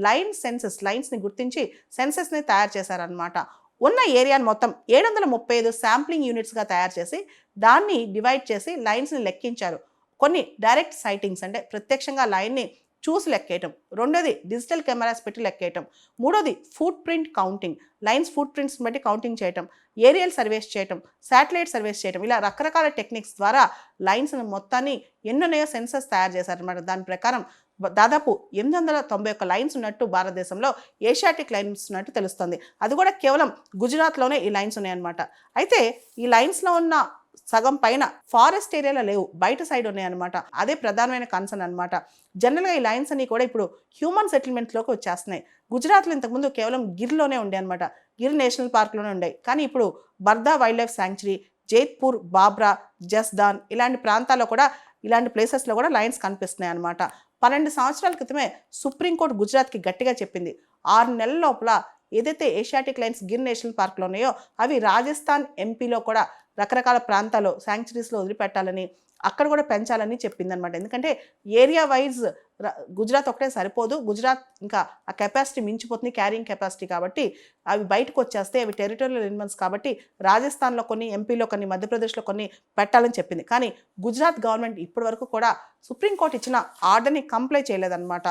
లైన్స్ని గుర్తించి సెన్సెస్ని తయారు చేశారనమాట. ఉన్న ఏరియాని మొత్తం 735 శాంప్లింగ్ యూనిట్స్గా తయారు చేసి దాన్ని డివైడ్ చేసి లైన్స్ని లెక్కించారు. కొన్ని డైరెక్ట్ సైటింగ్స్ అంటే ప్రత్యక్షంగా లైన్ని చూసి లెక్కేయటం, రెండోది డిజిటల్ కెమెరాస్ పెట్టి లెక్కేయటం, మూడోది foot print counting, lines foot prints బట్టి కౌంటింగ్ చేయటం, ఏరియల్ సర్వేస్ చేయటం, శాటిలైట్ సర్వేస్ చేయటం, ఇలా రకరకాల టెక్నిక్స్ ద్వారా లైన్స్ మొత్తాన్ని ఎన్నోనయో సెన్సస్ తయారు చేశారనమాట. దాని ప్రకారం దాదాపు 891 లైన్స్ ఉన్నట్టు భారతదేశంలో ఏషియాటిక్ లైన్స్ ఉన్నట్టు తెలుస్తుంది. అది కూడా కేవలం గుజరాత్లోనే ఈ లైన్స్ ఉన్నాయన్నమాట. అయితే ఈ లైన్స్లో ఉన్న సగం పైన ఫారెస్ట్ ఏరియాలో లేవు, బయట సైడ్ ఉన్నాయన్నమాట. అదే ప్రధానమైన కన్సర్న్ అనమాట. జనరల్గా ఈ లైన్స్ అన్ని కూడా ఇప్పుడు హ్యూమన్ సెటిల్మెంట్లోకి వచ్చేస్తున్నాయి. గుజరాత్లో ఇంతకుముందు కేవలం గిర్లోనే ఉండే అనమాట, గిర్ నేషనల్ పార్క్లోనే ఉండే. కానీ ఇప్పుడు Barda wild life sanctuary, Jaitpur, బాబ్రా, జస్దాన్ ఇలాంటి ప్రాంతాల్లో కూడా, ఇలాంటి ప్లేసెస్లో కూడా లైన్స్ కనిపిస్తున్నాయి అనమాట. 12 సంవత్సరాల క్రితమే సుప్రీంకోర్టు గుజరాత్కి గట్టిగా చెప్పింది, 6 నెలల లోపల ఏదైతే ఏషియాటిక్ లైన్స్ గిర్ నేషనల్ పార్క్లో ఉన్నాయో అవి రాజస్థాన్ ఎంపీలో కూడా రకరకాల ప్రాంతాల్లో శాంక్చురీస్లో వదిలిపెట్టాలని, అక్కడ కూడా పెంచాలని చెప్పిందనమాట. ఎందుకంటే ఏరియా వైజ్ గుజరాత్ ఒకటే సరిపోదు, గుజరాత్ ఇంకా ఆ కెపాసిటీ మించిపోతుంది, క్యారింగ్ కెపాసిటీ. కాబట్టి అవి బయటకు వచ్చేస్తే అవి టెరిటోరియల్ ఎలిమెంట్స్ కాబట్టి రాజస్థాన్లో కొన్ని, ఎంపీలో కొన్ని, మధ్యప్రదేశ్లో కొన్ని పెట్టాలని చెప్పింది. కానీ గుజరాత్ గవర్నమెంట్ ఇప్పటి వరకు కూడా సుప్రీంకోర్టు ఇచ్చిన ఆర్డర్ని కంప్లై చేయలేదన్నమాట.